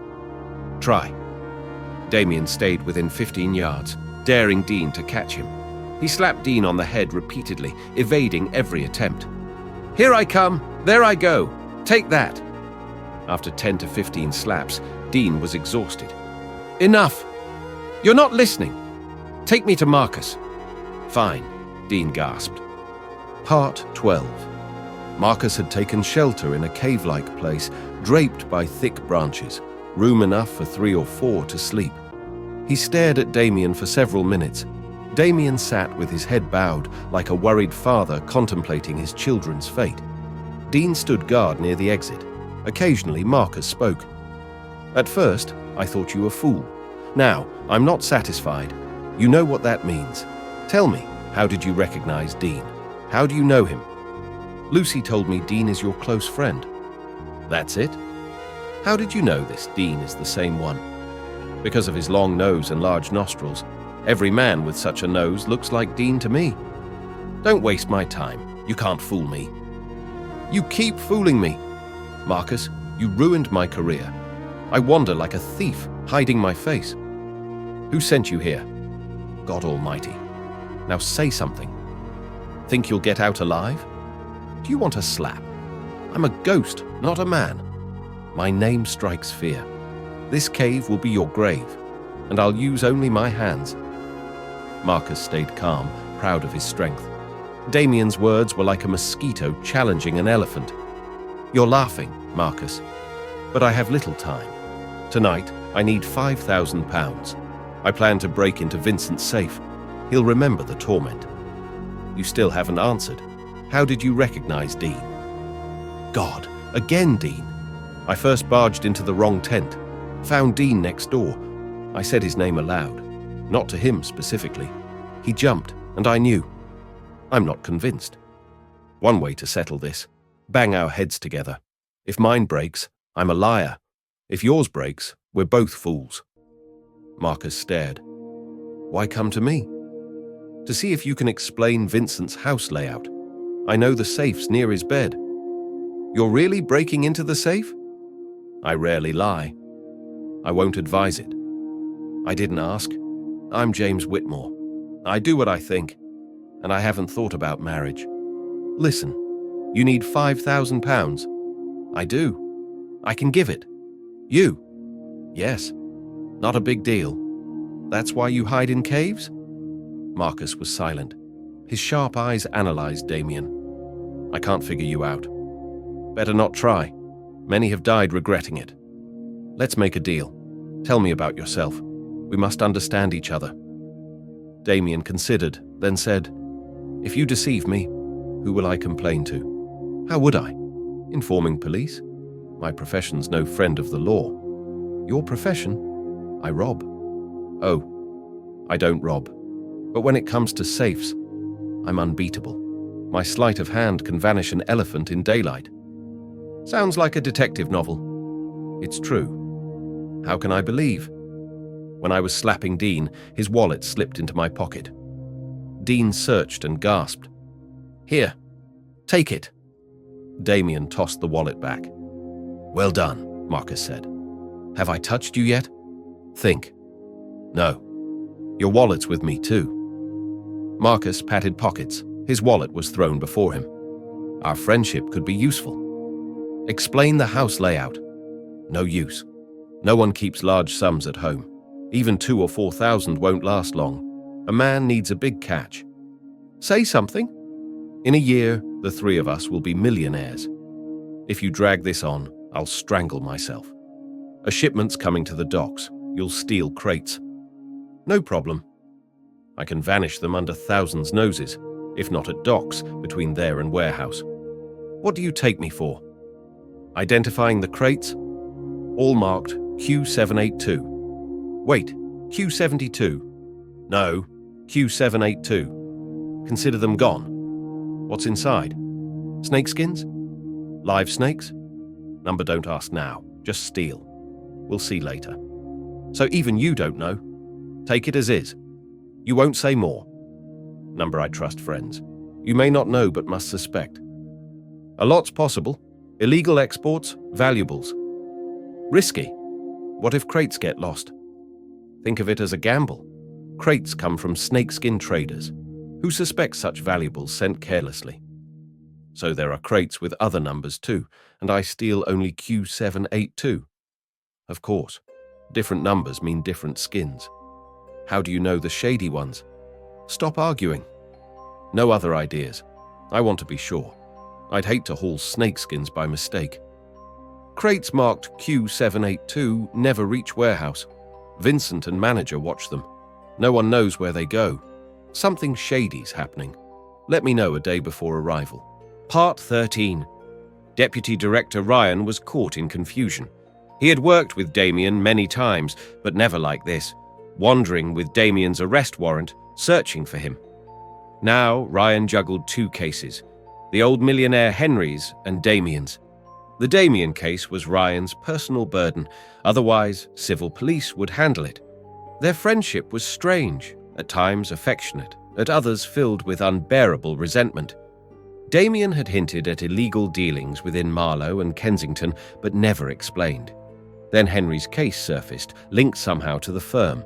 "Try." Damien stayed within 15 yards, daring Dean to catch him. He slapped Dean on the head repeatedly, evading every attempt. "Here I come! There I go! Take that!" After 10 to 15 slaps, Dean was exhausted. "Enough! You're not listening! Take me to Marcus." "Fine," Dean gasped. Part 12. Marcus had taken shelter in a cave-like place, draped by thick branches, room enough for 3 or 4 to sleep. He stared at Damien for several minutes. Damien sat with his head bowed, like a worried father contemplating his children's fate. Dean stood guard near the exit. Occasionally, Marcus spoke. "At first, I thought you a fool. Now, I'm not satisfied. You know what that means. Tell me, how did you recognize Dean? How do you know him?" "Lucy told me Dean is your close friend." "That's it? How did you know this Dean is the same one?" "Because of his long nose and large nostrils. Every man with such a nose looks like Dean to me." "Don't waste my time. You can't fool me." "You keep fooling me." "Marcus, you ruined my career. I wander like a thief, hiding my face." "Who sent you here?" "God Almighty." "Now say something." "Think you'll get out alive?" "Do you want a slap?" "I'm a ghost, not a man." "My name strikes fear. This cave will be your grave, and I'll use only my hands." Marcus stayed calm, proud of his strength. Damien's words were like a mosquito challenging an elephant. "You're laughing, Marcus, but I have little time. Tonight, I need £5,000. I plan to break into Vincent's safe. He'll remember the torment." "You still haven't answered. How did you recognize Dean?" "God, again Dean. I first barged into the wrong tent. Found Dean next door. I said his name aloud. Not to him specifically. He jumped, and I knew. I'm not convinced. One way to settle this. Bang our heads together. If mine breaks, I'm a liar. If yours breaks, we're both fools." Marcus stared. "Why come to me?" "To see if you can explain Vincent's house layout. I know the safe's near his bed." "You're really breaking into the safe?" "I rarely lie. I won't advise it." "I didn't ask. I'm James Whitmore. I do what I think, and I haven't thought about marriage." "Listen, you need £5,000. "I do. I can give it." "You?" "Yes. Not a big deal." "That's why you hide in caves?" Marcus was silent. His sharp eyes analyzed Damien. "I can't figure you out." Better not try. Many have died regretting it. Let's make a deal. Tell me about yourself. We must understand each other. Damien considered, then said, If you deceive me, who will I complain to? How would I? Informing police? My profession's no friend of the law. Your profession? I rob. Oh, I don't rob. But when it comes to safes, I'm unbeatable. My sleight of hand can vanish an elephant in daylight. Sounds like a detective novel. It's true. How can I believe? When I was slapping Dean, his wallet slipped into my pocket. Dean searched and gasped. Here, take it. Damien tossed the wallet back. Well done, Marcus said. Have I touched you yet? Think. No. Your wallet's with me too. Marcus patted pockets. His wallet was thrown before him. Our friendship could be useful. Explain the house layout. No use. No one keeps large sums at home. Even 2,000 or 4,000 won't last long. A man needs a big catch. Say something. In a year, the three of us will be millionaires. If you drag this on, I'll strangle myself. A shipment's coming to the docks. You'll steal crates. No problem. I can vanish them under thousands' noses, if not at docks between there and warehouse. What do you take me for? Identifying the crates? All marked Q782. Wait, Q72? No, Q782. Consider them gone. What's inside? Snakeskins? Live snakes? Number don't ask now, just steal. We'll see later. So even you don't know? Take it as is. You won't say more. Number I trust friends. You may not know but must suspect. A lot's possible. Illegal exports, valuables. Risky. What if crates get lost? Think of it as a gamble. Crates come from snakeskin traders, who suspect such valuables sent carelessly. So there are crates with other numbers too, and I steal only Q782. Of course, different numbers mean different skins. How do you know the shady ones? Stop arguing. No other ideas. I want to be sure. I'd hate to haul snakeskins by mistake. Crates marked Q782 never reach warehouse. Vincent and manager watch them. No one knows where they go. Something shady's happening. Let me know a day before arrival. Part 13. Deputy Director Ryan was caught in confusion. He had worked with Damien many times, but never like this, wandering with Damien's arrest warrant, searching for him. Now Ryan juggled two cases, the old millionaire Henry's and Damien's. The Damien case was Ryan's personal burden, otherwise civil police would handle it. Their friendship was strange, at times affectionate, at others filled with unbearable resentment. Damien had hinted at illegal dealings within Marlow and Kensington, but never explained. Then Henry's case surfaced, linked somehow to the firm.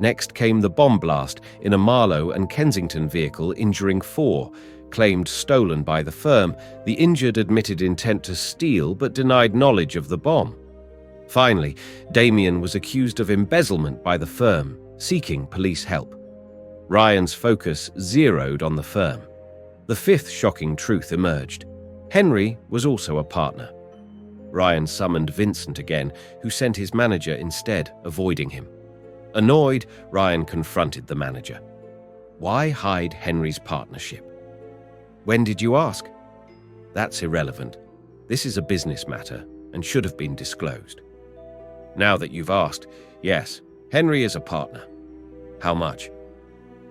Next came the bomb blast in a Marlow and Kensington vehicle injuring 4, claimed stolen by the firm. The injured admitted intent to steal but denied knowledge of the bomb. Finally, Damien was accused of embezzlement by the firm, seeking police help. Ryan's focus zeroed on the firm. The fifth shocking truth emerged. Henry was also a partner. Ryan summoned Vincent again, who sent his manager instead, avoiding him. Annoyed, Ryan confronted the manager. Why hide Henry's partnership? When did you ask? That's irrelevant. This is a business matter and should have been disclosed. Now that you've asked, yes, Henry is a partner. How much?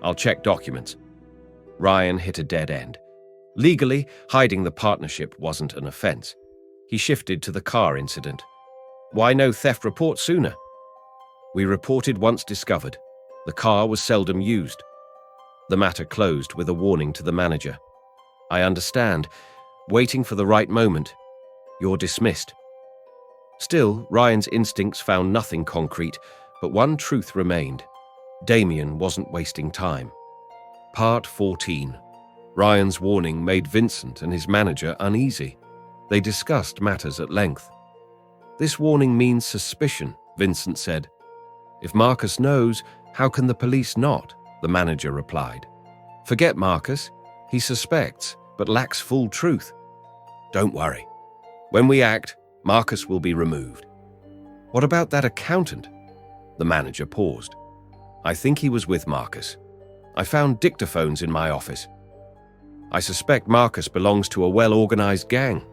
I'll check documents. Ryan hit a dead end. Legally, hiding the partnership wasn't an offense. He shifted to the car incident. Why no theft report sooner? We reported once discovered. The car was seldom used. The matter closed with a warning to the manager. I understand. Waiting for the right moment. You're dismissed. Still, Ryan's instincts found nothing concrete, but one truth remained. Damien wasn't wasting time. Part 14. Ryan's warning made Vincent and his manager uneasy. They discussed matters at length. This warning means suspicion, Vincent said. If Marcus knows, how can the police not? The manager replied. Forget Marcus. He suspects, but lacks full truth. Don't worry. When we act, Marcus will be removed. What about that accountant? The manager paused. I think he was with Marcus. I found dictaphones in my office. I suspect Marcus belongs to a well-organized gang.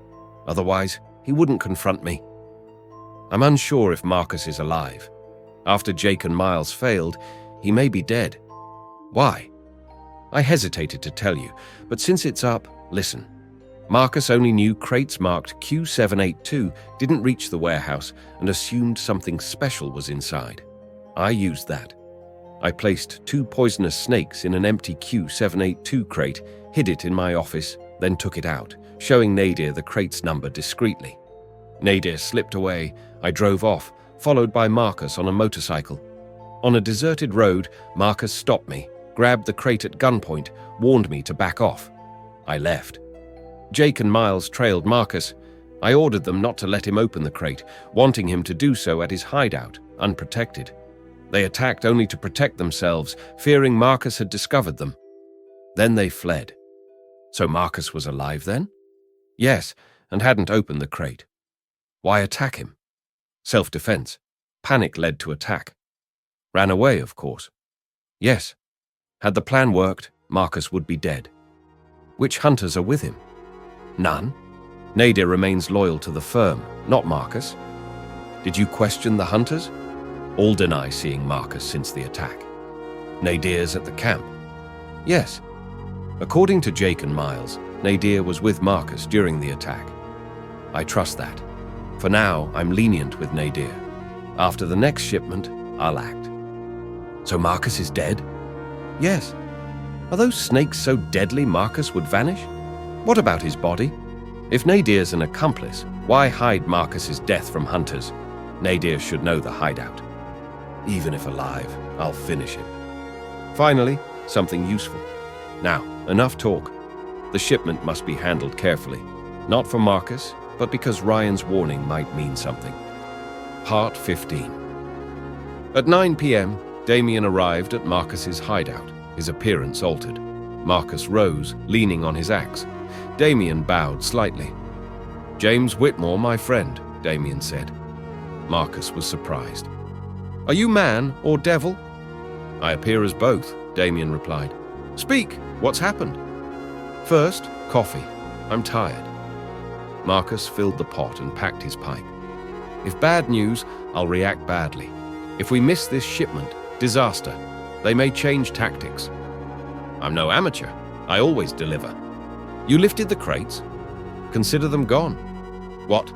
Otherwise, he wouldn't confront me. I'm unsure if Marcus is alive. After Jake and Miles failed, he may be dead. Why? I hesitated to tell you, but since it's up, listen. Marcus only knew crates marked Q782 didn't reach the warehouse and assumed something special was inside. I used that. I placed 2 poisonous snakes in an empty Q782 crate, hid it in my office, then took it out, showing Nadir the crate's number discreetly. Nadir slipped away. I drove off, followed by Marcus on a motorcycle. On a deserted road, Marcus stopped me, grabbed the crate at gunpoint, warned me to back off. I left. Jake and Miles trailed Marcus. I ordered them not to let him open the crate, wanting him to do so at his hideout, unprotected. They attacked only to protect themselves, fearing Marcus had discovered them. Then they fled. So Marcus was alive then? Yes, and hadn't opened the crate. Why attack him? Self-defense. Panic led to attack. Ran away, of course. Yes. Had the plan worked, Marcus would be dead. Which hunters are with him? None. Nadir remains loyal to the firm, not Marcus. Did you question the hunters? All deny seeing Marcus since the attack. Nadir's at the camp. Yes. According to Jake and Miles, Nadir was with Marcus during the attack. I trust that. For now, I'm lenient with Nadir. After the next shipment, I'll act. So Marcus is dead? Yes. Are those snakes so deadly Marcus would vanish? What about his body? If Nadir's an accomplice, why hide Marcus's death from hunters? Nadir should know the hideout. Even if alive, I'll finish him. Finally, something useful. Now, enough talk. The shipment must be handled carefully. Not for Marcus, but because Ryan's warning might mean something. Part 15. At 9 p.m., Damien arrived at Marcus's hideout, his appearance altered. Marcus rose, leaning on his axe. Damien bowed slightly. "James Whitmore, my friend," Damien said. Marcus was surprised. "Are you man or devil?" "I appear as both," Damien replied. "Speak, what's happened?" "First, coffee. I'm tired." Marcus filled the pot and packed his pipe. "If bad news, I'll react badly. If we miss this shipment, disaster. They may change tactics." "I'm no amateur. I always deliver." "You lifted the crates?" "Consider them gone." "What?"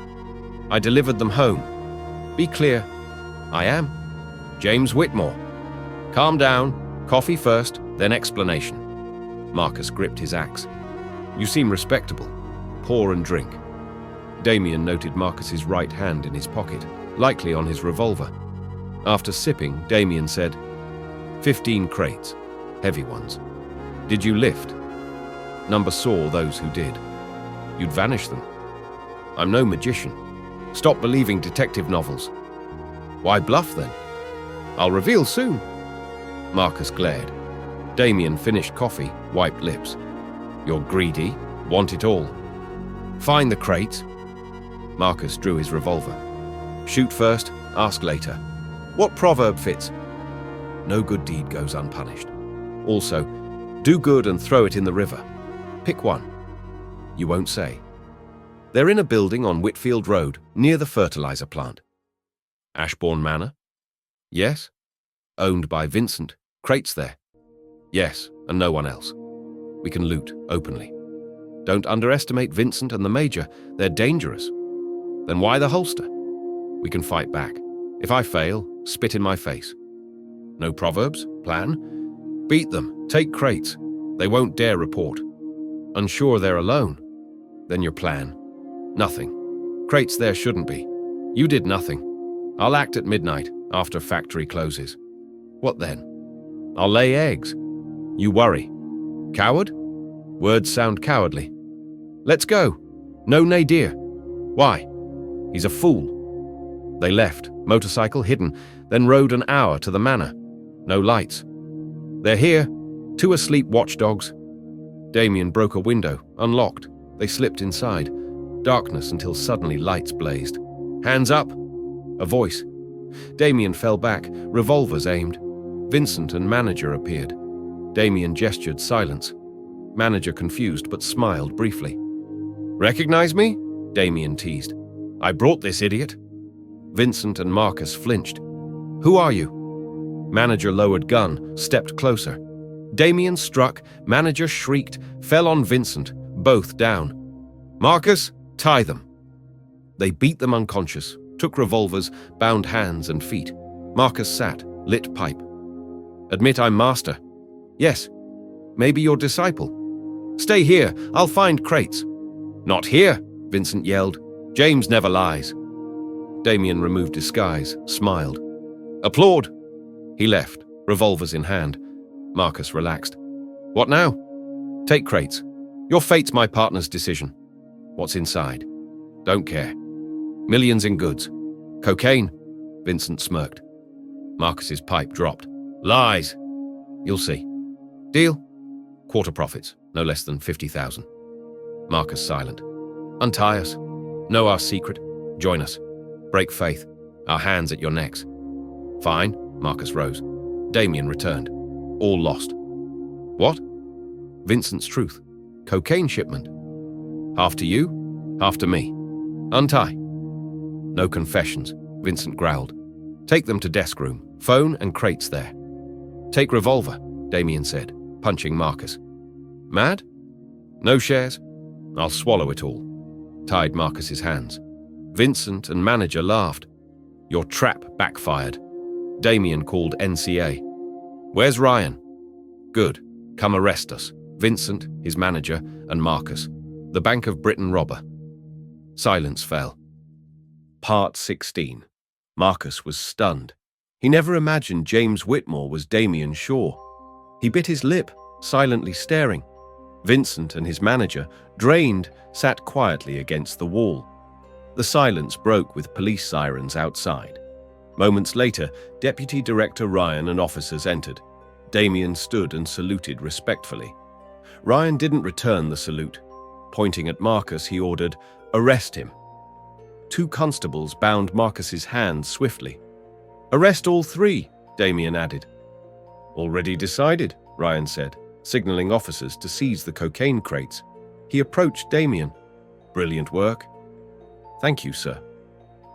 "I delivered them home." "Be clear." "I am." "James Whitmore." "Calm down. Coffee first, then explanation." Marcus gripped his axe. "You seem respectable. Pour and drink." Damien noted Marcus's right hand in his pocket, likely on his revolver. After sipping, Damien said, 15 crates, heavy ones. Did you lift?" "Number saw those who did." "You'd vanish them." "I'm no magician. Stop believing detective novels." "Why bluff then?" "I'll reveal soon." Marcus glared. Damien finished coffee, wiped lips. "You're greedy, want it all." "Find the crates." Marcus drew his revolver. "Shoot first, ask later. What proverb fits?" "No good deed goes unpunished." Also, do good and throw it in the river. Pick one. You won't say. They're in a building on Whitfield Road, near the fertilizer plant. Ashbourne Manor? Yes. Owned by Vincent. Crates there? Yes, and no one else. We can loot openly. Don't underestimate Vincent and the Major. They're dangerous. Then why the holster? We can fight back. If I fail, spit in my face. No proverbs? Plan? Beat them. Take crates. They won't dare report. Unsure they're alone? Then your plan? Nothing. Crates there shouldn't be. You did nothing. I'll act at midnight, after factory closes. What then? I'll lay eggs. You worry. Coward? Words sound cowardly. Let's go. No Nadir. Why? He's a fool. They left, motorcycle hidden, then rode an hour to the manor. No lights. They're here. 2 asleep watchdogs. Damien broke a window, unlocked. They slipped inside. Darkness until suddenly lights blazed. "Hands up!" A voice. Damien fell back, revolvers aimed. Vincent and manager appeared. Damien gestured silence. Manager confused but smiled briefly. "Recognize me?" Damien teased. "I brought this idiot." Vincent and Marcus flinched. "Who are you?" Manager lowered gun, stepped closer. Damien struck, manager shrieked, fell on Vincent, both down. "Marcus, tie them." They beat them unconscious, took revolvers, bound hands and feet. Marcus sat, lit pipe. "Admit I'm master." "Yes." "Maybe your disciple." "Stay here, I'll find crates." "Not here," Vincent yelled. "James never lies." Damien removed disguise, smiled. "Applaud." He left, revolvers in hand. Marcus relaxed. "What now?" "Take crates. Your fate's my partner's decision." "What's inside?" "Don't care." "Millions in goods." "Cocaine?" Vincent smirked. Marcus's pipe dropped. "Lies." "You'll see." "Deal?" "Quarter profits, no less than 50,000. Marcus silent. "Untie us. Know our secret. Join us. Break faith. Our hands at your necks." "Fine." Marcus rose. Damien returned. "All lost." "What?" "Vincent's truth. Cocaine shipment. Half to you, half to me. Untie." "No confessions," Vincent growled. "Take them to desk room. Phone and crates there." "Take revolver," Damien said, punching Marcus. "Mad?" "No shares. I'll swallow it all." Tied Marcus's hands. Vincent and manager laughed. "Your trap backfired." Damien called NCA. "Where's Ryan?" "Good. Come arrest us." Vincent, his manager, and Marcus. The Bank of Britain robber. Silence fell. Part 16. Marcus was stunned. He never imagined James Whitmore was Damien Shaw. He bit his lip, silently staring. Vincent and his manager, drained, sat quietly against the wall. The silence broke with police sirens outside. Moments later, Deputy Director Ryan and officers entered. Damien stood and saluted respectfully. Ryan didn't return the salute. Pointing at Marcus, he ordered, "Arrest him." 2 constables bound Marcus's hands swiftly. "Arrest all 3, Damien added. "Already decided," Ryan said, signaling officers to seize the cocaine crates. He approached Damien. "Brilliant work." "Thank you, sir.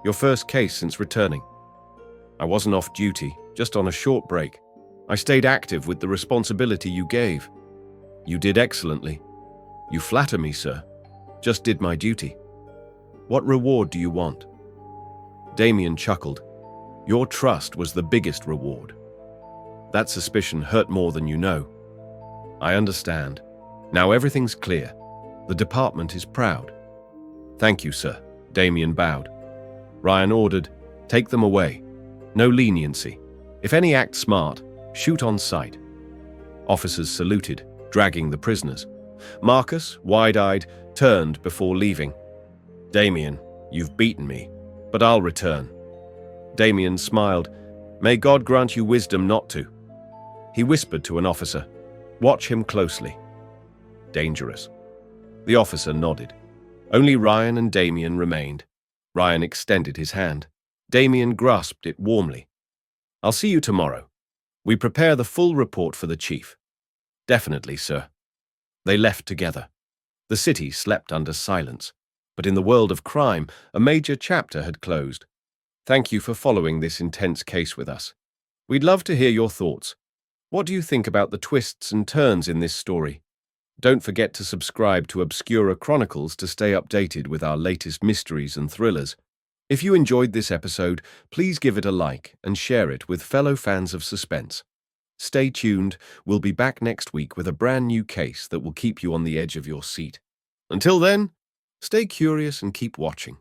Your first case since returning." "I wasn't off duty, just on a short break. I stayed active with the responsibility you gave." "You did excellently." "You flatter me, sir. Just did my duty." "What reward do you want?" Damien chuckled. "Your trust was the biggest reward. That suspicion hurt more than you know." "I understand. Now everything's clear. The department is proud." "Thank you, sir." Damien bowed. Ryan ordered, "Take them away. No leniency. If any act smart, shoot on sight." Officers saluted, dragging the prisoners. Marcus, wide-eyed, turned before leaving. "Damien, you've beaten me, but I'll return." Damien smiled. "May God grant you wisdom not to." He whispered to an officer, "Watch him closely." "Dangerous." The officer nodded. Only Ryan and Damien remained. Ryan extended his hand. Damien grasped it warmly. "I'll see you tomorrow. We prepare the full report for the chief." "Definitely, sir." They left together. The city slept under silence, but in the world of crime, a major chapter had closed. Thank you for following this intense case with us. We'd love to hear your thoughts. What do you think about the twists and turns in this story? Don't forget to subscribe to Obscura Chronicles to stay updated with our latest mysteries and thrillers. If you enjoyed this episode, please give it a like and share it with fellow fans of suspense. Stay tuned, we'll be back next week with a brand new case that will keep you on the edge of your seat. Until then, stay curious and keep watching.